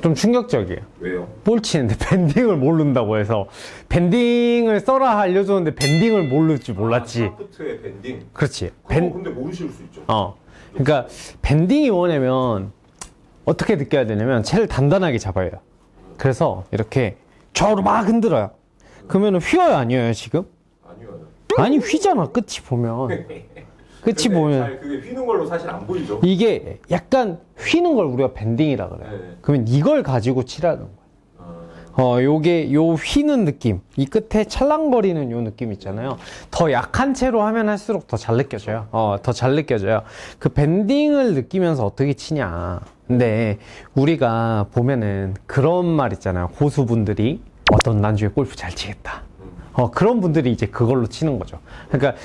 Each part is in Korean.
좀 충격적이에요. 왜요? 볼 치는데 밴딩을 모른다고 해서 밴딩을 써라 알려줬는데 밴딩을 모를 줄 몰랐지. 샤프트의 밴딩. 그렇지. 근데 모르실 수 있죠. 그러니까 밴딩이 뭐냐면 어떻게 느껴야 되냐면 채를 단단하게 잡아야 해요. 그래서 이렇게 좌우로 막 흔들어요. 그러면 휘어요, 안 휘어요, 지금? 아니요. 아니, 휘잖아, 끝이 보면. 끝이 보면. 잘 그게 휘는 걸로 사실 안 보이죠. 이게 약간 휘는 걸 우리가 밴딩이라 그래요. 네. 그러면 이걸 가지고 칠하는 거예요. 요게, 요 휘는 느낌. 이 끝에 찰랑거리는 요 느낌 있잖아요. 더 약한 채로 하면 할수록 더 잘 느껴져요. 더 잘 느껴져요. 그 밴딩을 느끼면서 어떻게 치냐. 근데 우리가 보면은 그런 말 있잖아요. 고수분들이 넌 나중에 골프 잘 치겠다. 그런 분들이 이제 그걸로 치는 거죠. 그러니까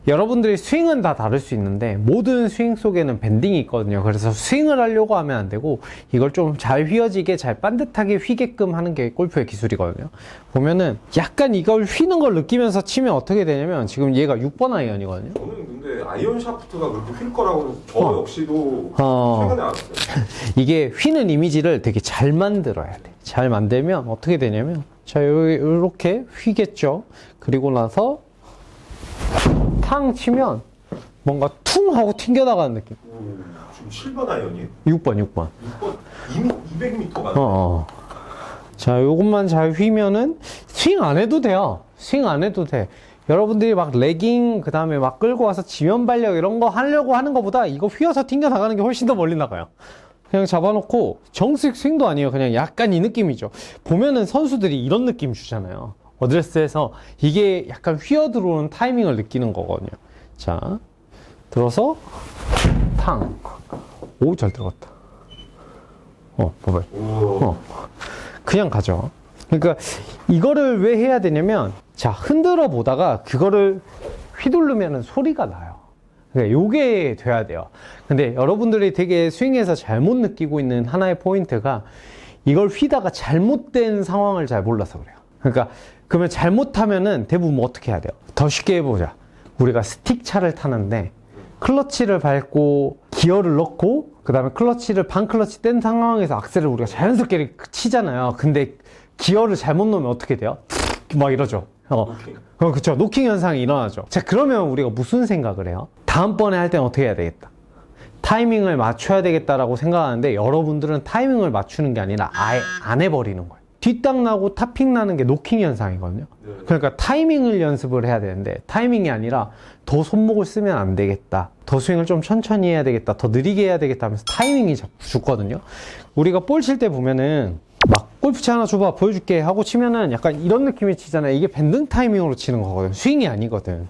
여러분들이 스윙은 다 다를 수 있는데 모든 스윙 속에는 밴딩이 있거든요. 그래서 스윙을 하려고 하면 안 되고 이걸 좀 잘 휘어지게 잘 반듯하게 휘게끔 하는 게 골프의 기술이거든요. 보면은 약간 이걸 휘는 걸 느끼면서 치면 어떻게 되냐면 지금 얘가 6번 아이언이거든요. 저는 근데 아이언 샤프트가 그렇게 휠 거라고 저 역시도 최근에 알았어요. 이게 휘는 이미지를 되게 잘 만들어야 돼. 잘 만들면 어떻게 되냐면 자, 요렇게 휘겠죠. 그리고 나서 탕 치면 뭔가 퉁 하고 튕겨나가는 느낌. 지금 7번 아이언이에요? 6번. 6번? 이미 200m 가네. 자, 요것만 잘 휘면은 스윙 안 해도 돼요. 스윙 안 해도 돼. 여러분들이 막 레깅 그 다음에 막 끌고 와서 지면 발력 이런 거 하려고 하는 것보다 이거 휘어서 튕겨나가는 게 훨씬 더 멀리 나가요. 그냥 잡아놓고 정식 스윙도 아니에요. 그냥 약간 이 느낌이죠. 보면은 선수들이 이런 느낌 주잖아요. 어드레스에서 이게 약간 휘어 들어오는 타이밍을 느끼는 거거든요. 자, 들어서 탕. 오, 잘 들어갔다. 봐봐요. 그냥 가죠. 그러니까 이거를 왜 해야 되냐면 자, 흔들어 보다가 그거를 휘두르면 소리가 나요. 그러니까 요게 돼야 돼요. 근데 여러분들이 되게 스윙에서 잘못 느끼고 있는 하나의 포인트가 이걸 휘다가 잘못된 상황을 잘 몰라서 그래요. 그러니까 그러면 잘못하면은 대부분 뭐 어떻게 해야 돼요? 더 쉽게 해보자. 우리가 스틱 차를 타는데 클러치를 밟고 기어를 넣고 그 다음에 클러치를 반 클러치 뗀 상황에서 악셀을 우리가 자연스럽게 치잖아요. 근데 기어를 잘못 넣으면 어떻게 돼요? 막 이러죠. 그쵸. 노킹 현상이 일어나죠. 자, 그러면 우리가 무슨 생각을 해요? 다음번에 할 때는 어떻게 해야 되겠다? 타이밍을 맞춰야 되겠다라고 생각하는데 여러분들은 타이밍을 맞추는 게 아니라 아예 안 해버리는 거예요. 뒷땅 나고 탑핑 나는 게 노킹 현상이거든요. 그러니까 타이밍을 연습을 해야 되는데 타이밍이 아니라 더 손목을 쓰면 안 되겠다. 더 스윙을 좀 천천히 해야 되겠다. 더 느리게 해야 되겠다 하면서 타이밍이 자꾸 죽거든요. 우리가 볼 칠 때 보면은 막 골프채 하나 줘봐 보여줄게 하고 치면은 약간 이런 느낌이 치잖아요. 이게 밴딩 타이밍으로 치는 거거든. 스윙이 아니거든.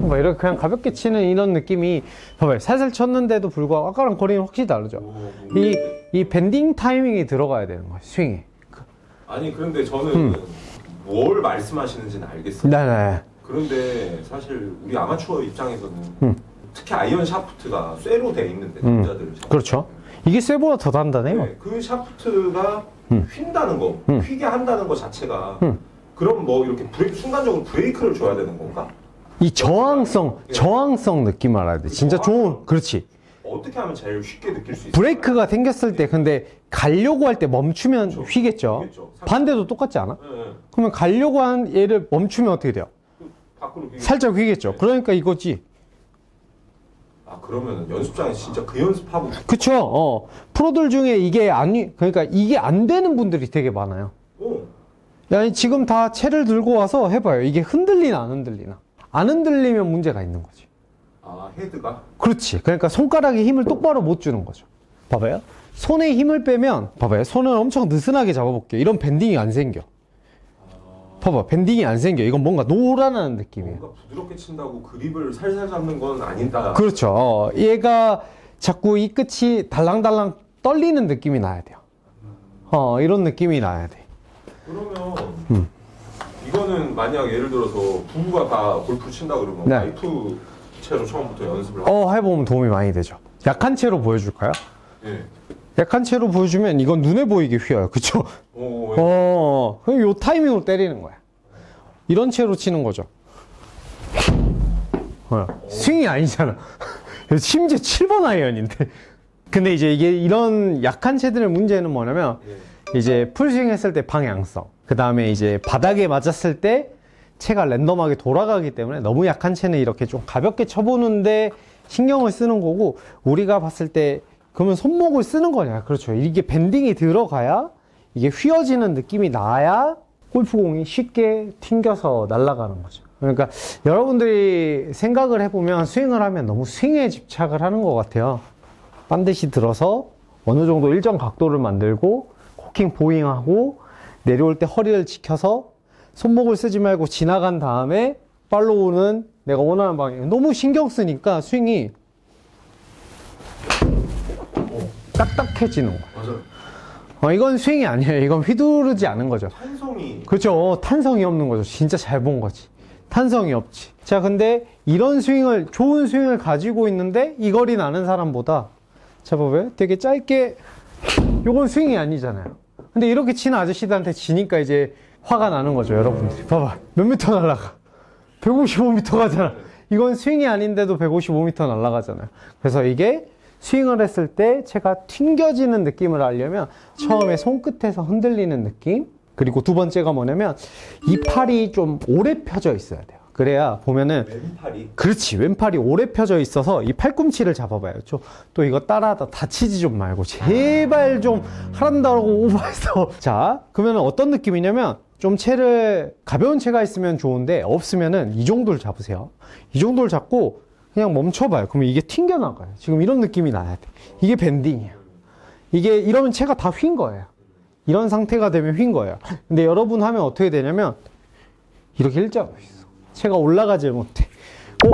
뭐 이렇게 그냥 가볍게 치는 이런 느낌이 봐봐요. 살살 쳤는데도 불구하고 아까랑 거리는 확실히 다르죠. 이 밴딩 타이밍이 들어가야 되는 거예요. 스윙에. 아니 그런데 저는 뭘 말씀하시는지는 알겠어요. 네네. 그런데 사실 우리 아마추어 입장에서는 특히 아이언 샤프트가 쇠로 돼 있는데 남자들 그렇죠. 이게 쇠보다 더 단단해요. 네, 그 샤프트가 휜다는 거, 휘게 한다는 거 자체가 그럼 뭐 이렇게 순간적으로 브레이크를 줘야 되는 건가? 이 저항성 느낌 알아야 돼. 진짜 좋은, 그렇지. 어떻게 하면 제일 쉽게 느낄 수 있어요? 브레이크가 생겼을 때 근데 가려고 할 때 멈추면 그렇죠. 휘겠죠. 휘겠죠. 반대도 똑같지 않아? 네. 그러면 가려고 한 얘를 멈추면 어떻게 돼요? 밖으로 휘겠죠. 살짝 휘겠죠. 그러니까 이거지. 그러면 연습장에 진짜 그 연습하고 그쵸. 프로들 중에 이게 그러니까 이게 안 되는 분들이 되게 많아요. 야, 지금 다 채를 들고 와서 해봐요. 이게 흔들리나 안 흔들리나. 안 흔들리면 문제가 있는 거지. 헤드가? 그렇지. 그러니까 손가락에 힘을 똑바로 못 주는 거죠. 봐봐요. 손에 힘을 빼면, 봐봐요. 손을 엄청 느슨하게 잡아볼게요. 이런 밴딩이 안 생겨. 봐봐. 밴딩이 안 생겨. 이건 뭔가 노란하는 느낌이에요. 뭔가 부드럽게 친다고 그립을 살살 잡는 건 아니다. 그렇죠. 얘가 자꾸 이 끝이 달랑달랑 떨리는 느낌이 나야 돼요. 이런 느낌이 나야 돼. 그러면 이거는 만약 예를 들어서 부부가 다 골프 친다 그러면 네. 와이프 채로 처음부터 연습을 하고 해보면 도움이 많이 되죠. 약한 채로 보여줄까요? 예. 약한 채로 보여주면 이건 눈에 보이게 휘어요. 그쵸? 그럼 요 타이밍으로 때리는 거야. 이런 채로 치는 거죠. 스윙이 아니잖아. 심지어 7번 아이언인데. 근데 이제 이게 이런 약한 채들의 문제는 뭐냐면 이제 풀스윙 했을 때 방향성, 그 다음에 이제 바닥에 맞았을 때 채가 랜덤하게 돌아가기 때문에 너무 약한 채는 이렇게 좀 가볍게 쳐보는데 신경을 쓰는 거고, 우리가 봤을 때 그러면 손목을 쓰는 거냐. 그렇죠. 이게 밴딩이 들어가야 이게 휘어지는 느낌이 나야 골프공이 쉽게 튕겨서 날아가는 거죠. 그러니까 여러분들이 생각을 해보면 스윙을 하면 너무 스윙에 집착을 하는 것 같아요. 반드시 들어서 어느 정도 일정 각도를 만들고 코킹 보잉하고 내려올 때 허리를 지켜서 손목을 쓰지 말고 지나간 다음에 팔로우는 내가 원하는 방향. 너무 신경 쓰니까 스윙이 딱딱해지는 거예요. 맞아요. 이건 스윙이 아니에요. 이건 휘두르지 않은 거죠. 탄성이. 그렇죠. 탄성이 없는 거죠. 진짜 잘 본 거지. 탄성이 없지. 자, 근데 이런 스윙을, 좋은 스윙을 가지고 있는데 이 거리 나는 사람보다, 자, 봐봐요. 되게 짧게, 요건 스윙이 아니잖아요. 근데 이렇게 치는 아저씨들한테 지니까 이제 화가 나는 거죠, 여러분들이. 봐봐. 몇 미터 날아가? 155m 가잖아. 이건 스윙이 아닌데도 155m 날아가잖아요. 그래서 이게 스윙을 했을 때 채가 튕겨지는 느낌을 알려면 처음에 손끝에서 흔들리는 느낌, 그리고 두 번째가 뭐냐면 이 팔이 좀 오래 펴져 있어야 돼요. 그래야 보면은 왼팔이. 그렇지, 왼팔이 오래 펴져 있어서 이 팔꿈치를 잡아봐요. 또 이거 따라하다 다치지 좀 말고 제발 좀 하란다고 오버해서. 자, 그러면 어떤 느낌이냐면 좀 채를, 가벼운 채가 있으면 좋은데 없으면은 이 정도를 잡으세요. 이 정도를 잡고 그냥 멈춰봐요. 그러면 이게 튕겨나가요. 지금 이런 느낌이 나야 돼. 이게 밴딩이에요. 이게 이러면 채가 다 휜 거예요. 이런 상태가 되면 휜 거예요. 근데 여러분 하면 어떻게 되냐면 이렇게 일자로 있어. 채가 올라가지 못해.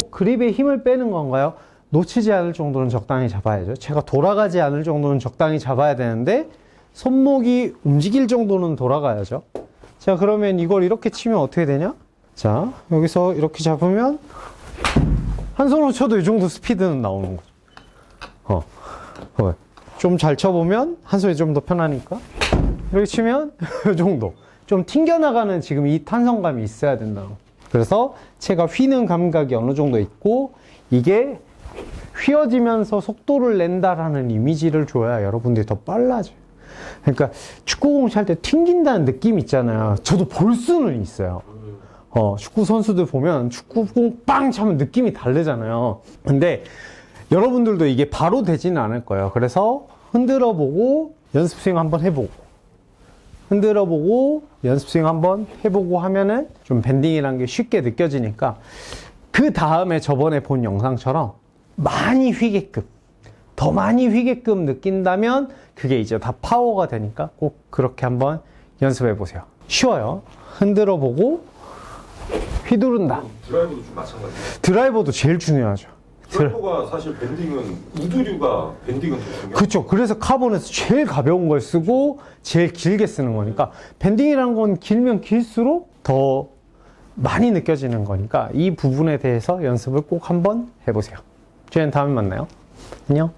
그립에 힘을 빼는 건가요? 놓치지 않을 정도는 적당히 잡아야죠. 채가 돌아가지 않을 정도는 적당히 잡아야 되는데 손목이 움직일 정도는 돌아가야죠. 자, 그러면 이걸 이렇게 치면 어떻게 되냐? 자, 여기서 이렇게 잡으면 한 손으로 쳐도 이 정도 스피드는 나오는 거죠. 좀 잘 쳐보면 한 손이 좀 더 편하니까 이렇게 치면 이 정도. 좀 튕겨나가는 지금 이 탄성감이 있어야 된다. 그래서 채가 휘는 감각이 어느 정도 있고 이게 휘어지면서 속도를 낸다라는 이미지를 줘야 여러분들이 더 빨라져요. 그러니까 축구공 찰 때 튕긴다는 느낌 있잖아요. 저도 볼 수는 있어요. 축구 선수들 보면 축구공 빵 차면 느낌이 다르잖아요. 근데 여러분들도 이게 바로 되지는 않을 거예요. 그래서 흔들어 보고 연습 스윙 한번 해보고, 흔들어 보고 연습 스윙 한번 해보고 하면은 좀 밴딩이라는 게 쉽게 느껴지니까, 그 다음에 저번에 본 영상처럼 많이 휘게끔, 더 많이 휘게끔 느낀다면 그게 이제 다 파워가 되니까 꼭 그렇게 한번 연습해 보세요. 쉬워요. 흔들어 보고 휘두른다. 드라이버도 좀 마찬가지예요. 드라이버도 제일 중요하죠. 드라이버가 사실 밴딩은 우드류가 밴딩은 더 중요해요. 그렇죠. 그래서 카본에서 제일 가벼운 걸 쓰고 제일 길게 쓰는 거니까, 밴딩이라는 건 길면 길수록 더 많이 느껴지는 거니까 이 부분에 대해서 연습을 꼭 한번 해보세요. 저희는 다음에 만나요. 안녕.